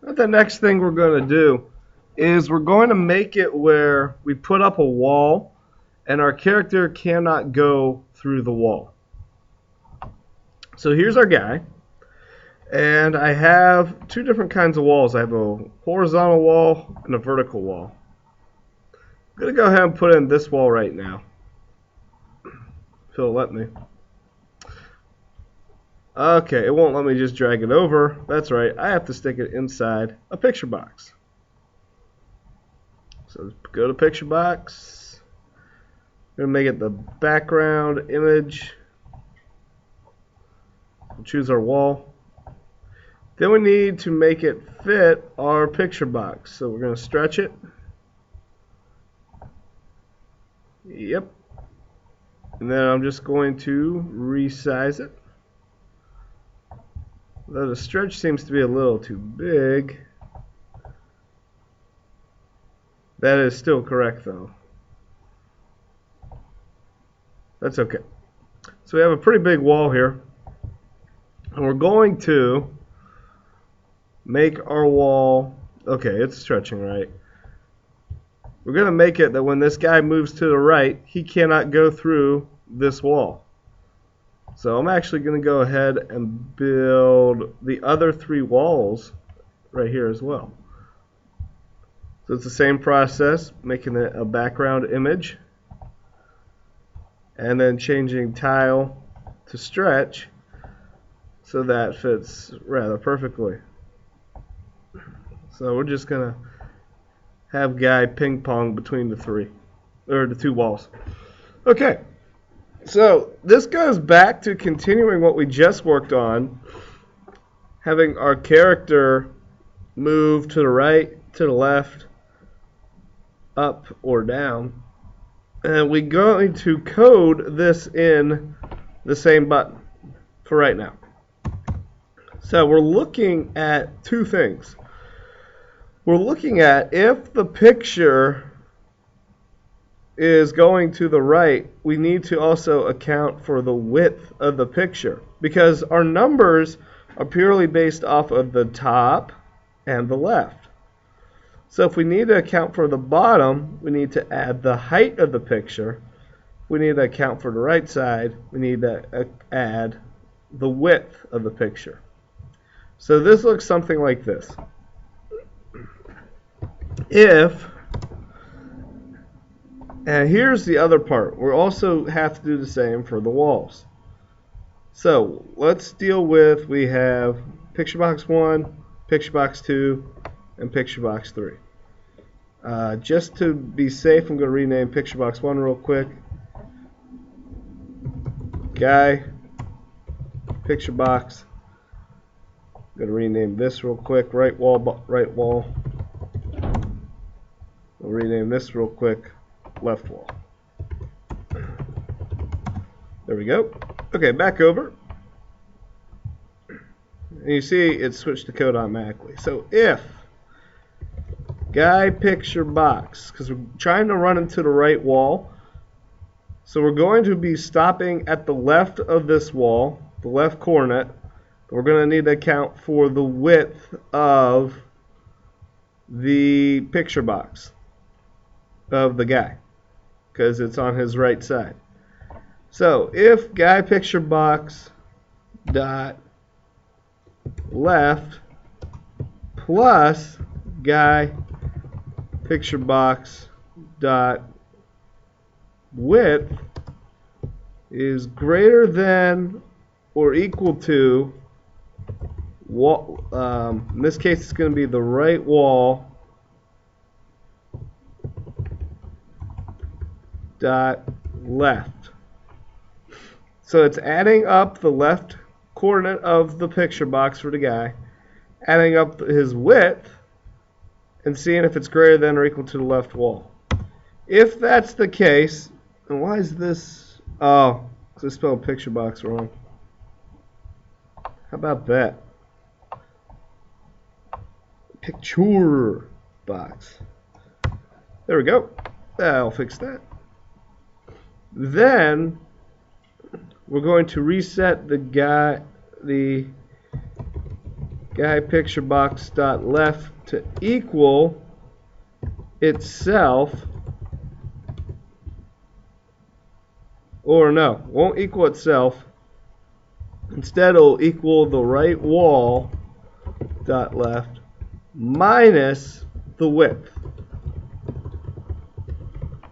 The next thing we're going to do is we're going to make it where we put up a wall and our character cannot go through the wall. So here's our guy, and I have two different kinds of walls. I have a horizontal wall and a vertical wall. I'm going to go ahead and put in this wall right now. If it'll let me. Okay, it won't let me just drag it over. That's right, I have to stick it inside a picture box. So go to picture box. We're going to make it the background image. We'll choose our wall. Then we need to make it fit our picture box. So we're going to stretch it. Yep. And then I'm just going to resize it. Though the stretch seems to be a little too big. That is still correct though. That's okay. So we have a pretty big wall here. And we're going to make our wall, okay, it's stretching right. We're going to make it that when this guy moves to the right, he cannot go through this wall. So I'm actually going to go ahead and build the other three walls right here as well. So it's the same process, making it a background image and then changing tile to stretch so that fits rather perfectly. So we're just going to have guy ping pong between the two walls. Okay. So this goes back to continuing what we just worked on, having our character move to the right, to the left, up or down, and we're going to code this in the same button for right now. So we're looking at two things. We're looking at if the picture is going to the right, we need to also account for the width of the picture because our numbers are purely based off of the top and the left. So if we need to account for the bottom, we need to add the height of the picture. We need to account for the right side. We need to add the width of the picture. So this looks something like this. And here's the other part. We also have to do the same for the walls. So let's deal with, we have picture box 1, picture box 2, and picture box 3. Just to be safe, I'm going to rename picture box 1 real quick. Guy, picture box. I'm going to rename this real quick. Right wall, right wall. We'll rename this real quick. Left wall. There we go. Okay, back over. And you see it switched to code automatically. So if guy picture box, because we're trying to run into the right wall, so we're going to be stopping at the left of this wall, the left coordinate. We're going to need to account for the width of the picture box of the guy, because it's on his right side. So if guy picture box dot left plus guy picture box dot width is greater than or equal to wall, in this case it's going to be the right wall dot left. So it's adding up the left coordinate of the picture box for the guy, adding up his width, and seeing if it's greater than or equal to the left wall. If that's the case, and why is this? Oh, because I spelled picture box wrong. How about that? Picture box. There we go. That'll fix that. Then we're going to reset the guy picture box dot left to equal itself, or no, won't equal itself. Instead, it'll equal the right wall dot left minus the width.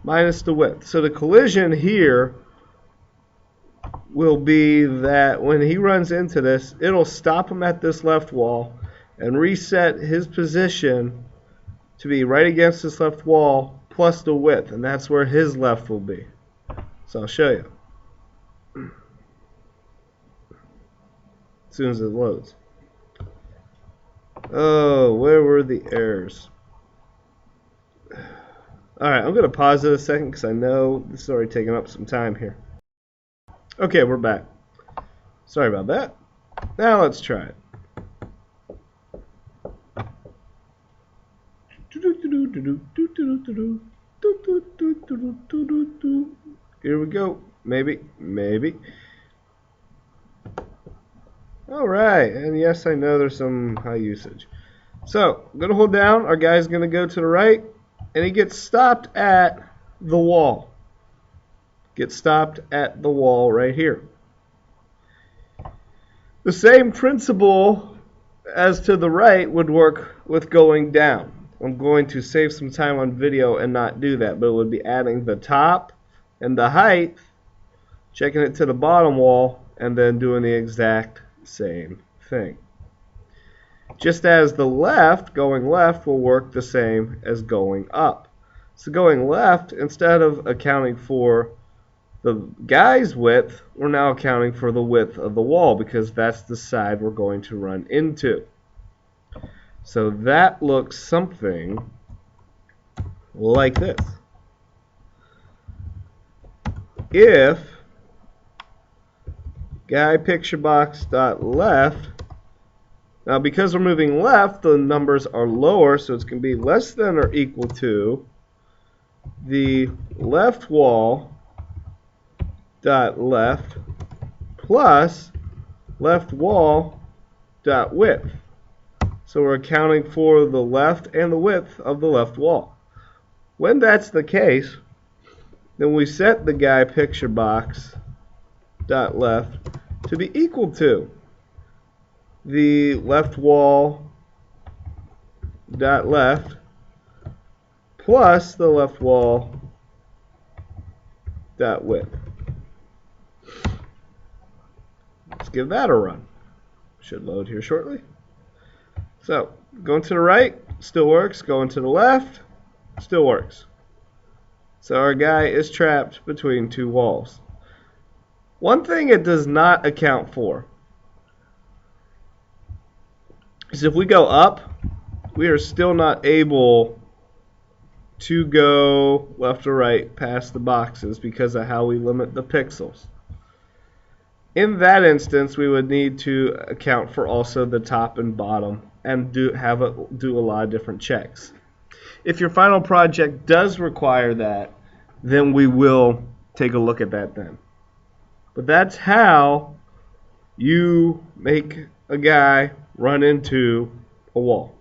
Minus the width. So the collision here will be that when he runs into this, it'll stop him at this left wall and reset his position to be right against this left wall plus the width, and that's where his left will be. So I'll show you as soon as it loads. Oh, where were the errors? Alright, I'm going to pause it a second because I know this is already taking up some time here. Okay, we're back. Sorry about that. Now let's try it. Here we go. Maybe. Alright, and yes, I know there's some high usage. So, I'm going to hold down. Our guy's going to go to the right, and he gets stopped at the wall. Gets stopped at the wall right here. The same principle as to the right would work with going down. I'm going to save some time on video and not do that, but it would be adding the top and the height, checking it to the bottom wall, and then doing the exact same thing. Just as the left, going left, will work the same as going up. So going left, instead of accounting for the guy's width, we're now accounting for the width of the wall because that's the side we're going to run into. So that looks something like this. If guy picture box dot left, now because we're moving left, the numbers are lower, so it's going to be less than or equal to the left wall dot left plus left wall dot width. So we're accounting for the left and the width of the left wall. When that's the case, then we set the guy picture box dot left to be equal to the left wall dot left plus the left wall dot width. Let's give that a run. Should load here shortly. So, going to the right, still works. Going to the left, still works. So our guy is trapped between two walls. One thing it does not account for is if we go up, we are still not able to go left or right past the boxes because of how we limit the pixels. In that instance, we would need to account for also the top and bottom and do a lot of different checks. If your final project does require that, then we will take a look at that then. But that's how you make a guy run into a wall.